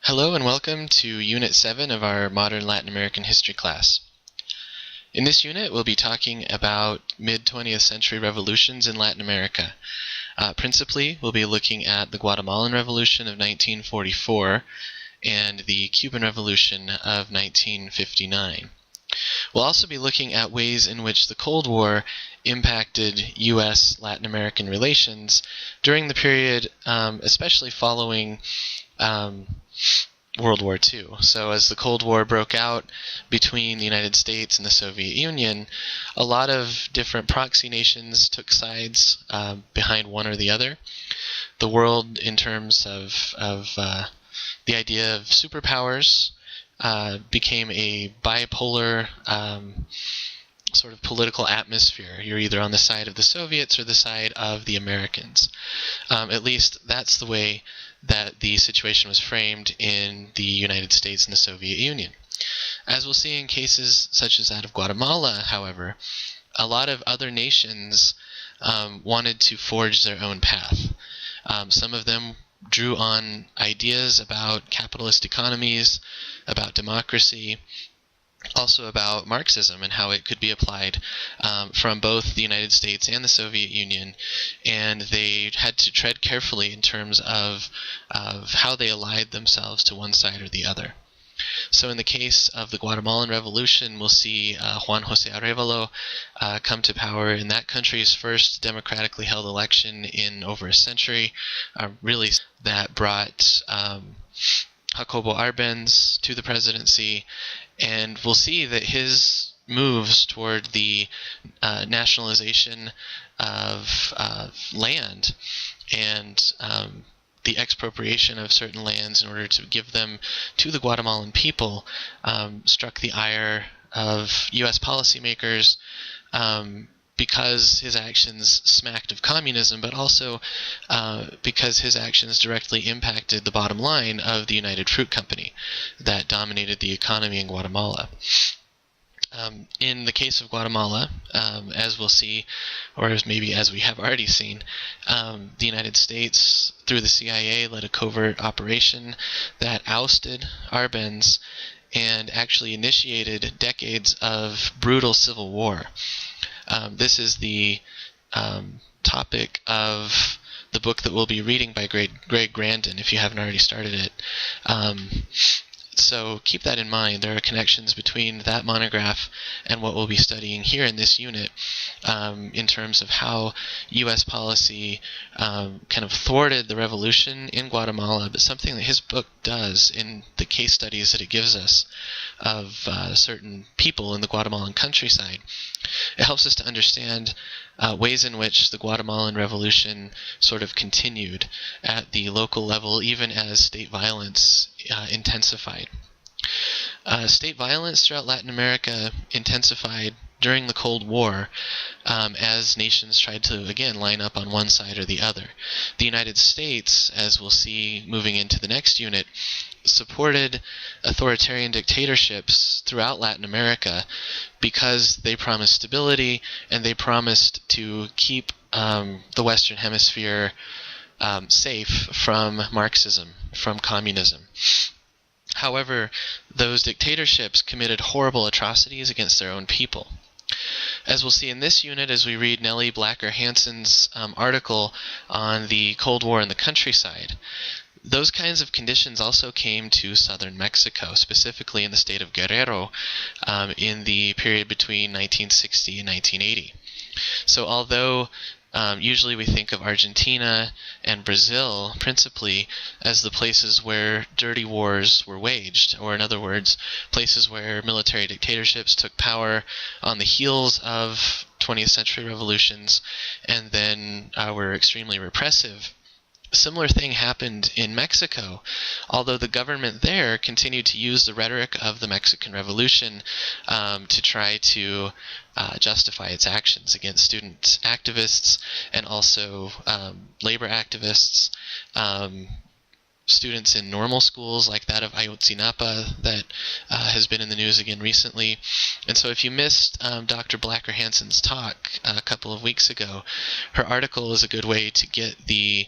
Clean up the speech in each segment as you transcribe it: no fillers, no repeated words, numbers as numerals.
Hello and welcome to Unit 7 of our Modern Latin American History class. In this unit, we'll be talking about mid-20th century revolutions in Latin America. Principally, we'll be looking at the Guatemalan Revolution of 1944 and the Cuban Revolution of 1959. We'll also be looking at ways in which the Cold War impacted U.S.-Latin American relations during the period, especially following World War II. So as the Cold War broke out between the United States and the Soviet Union, a lot of different proxy nations took sides behind one or the other. The world, in terms of the idea of superpowers, became a bipolar sort of political atmosphere. You're either on the side of the Soviets or the side of the Americans. At least that's the way that the situation was framed in the United States and the Soviet Union. As we'll see in cases such as that of Guatemala, however, a lot of other nations wanted to forge their own path. Some of them drew on ideas about capitalist economies, about democracy, also about Marxism and how it could be applied from both the United States and the Soviet Union, and they had to tread carefully in terms of how they allied themselves to one side or the other. So in the case of the Guatemalan Revolution, we'll see Juan José Arevalo come to power in that country's first democratically held election in over a century, really that brought Jacobo Arbenz to the presidency, and we'll see that his moves toward the nationalization of land and the expropriation of certain lands in order to give them to the Guatemalan people struck the ire of U.S. policymakers because his actions smacked of communism, but also because his actions directly impacted the bottom line of the United Fruit Company that dominated the economy in Guatemala. In the case of Guatemala, as we'll see, or maybe as we have already seen, the United States, through the CIA, led a covert operation that ousted Arbenz and actually initiated decades of brutal civil war. This is the topic of the book that we'll be reading by Greg Grandin, if you haven't already started it. So keep that in mind. There are connections between that monograph and what we'll be studying here in this unit in terms of how U.S. policy kind of thwarted the revolution in Guatemala, but something that his book does in the case studies that it gives us of certain people in the Guatemalan countryside. It helps us to understand ways in which the Guatemalan Revolution sort of continued at the local level, even as state violence intensified. State violence throughout Latin America intensified during the Cold War as nations tried to, again, line up on one side or the other. The United States, as we'll see moving into the next unit, supported authoritarian dictatorships throughout Latin America because they promised stability and they promised to keep the Western Hemisphere safe from Marxism, from communism. However, those dictatorships committed horrible atrocities against their own people. As we'll see in this unit, as we read Nellie Blacker Hansen's article on the Cold War in the countryside, those kinds of conditions also came to southern Mexico, specifically in the state of Guerrero, in the period between 1960 and 1980. So although usually we think of Argentina and Brazil principally as the places where dirty wars were waged, or in other words, places where military dictatorships took power on the heels of 20th century revolutions and then were extremely repressive. A similar thing happened in Mexico, although the government there continued to use the rhetoric of the Mexican Revolution to try to justify its actions against student activists and also labor activists students in normal schools like that of Ayotzinapa that has been in the news again recently. And so if you missed Dr. Blacker Hansen's talk a couple of weeks ago, her article is a good way to get the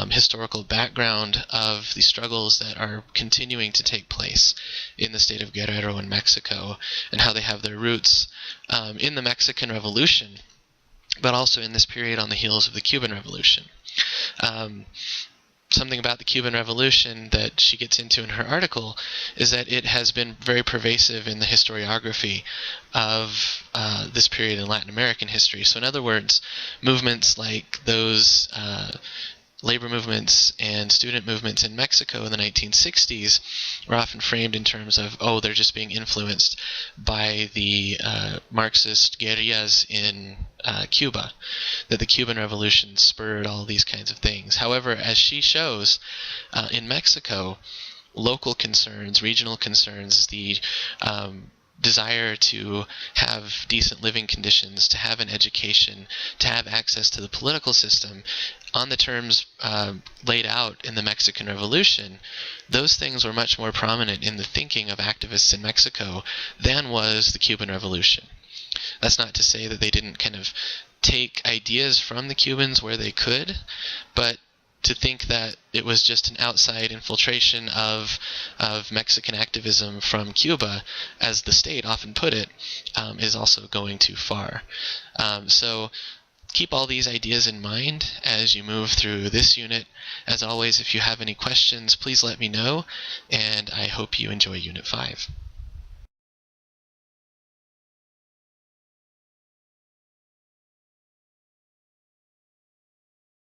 historical background of the struggles that are continuing to take place in the state of Guerrero in Mexico, and how they have their roots in the Mexican Revolution, but also in this period on the heels of the Cuban Revolution. Something about the Cuban Revolution that she gets into in her article is that it has been very pervasive in the historiography of this period in Latin American history. So in other words, movements like those labor movements and student movements in Mexico in the 1960s were often framed in terms of, oh, they're just being influenced by the Marxist guerrillas in Cuba, that the Cuban Revolution spurred all these kinds of things. However, as she shows, in Mexico, local concerns, regional concerns, the desire to have decent living conditions, to have an education, to have access to the political system on the terms laid out in the Mexican Revolution, those things were much more prominent in the thinking of activists in Mexico than was the Cuban Revolution. That's not to say that they didn't kind of take ideas from the Cubans where they could, but to think that it was just an outside infiltration of Mexican activism from Cuba, as the state often put it, is also going too far. So keep all these ideas in mind as you move through this unit. As always, if you have any questions, please let me know, and I hope you enjoy Unit 5.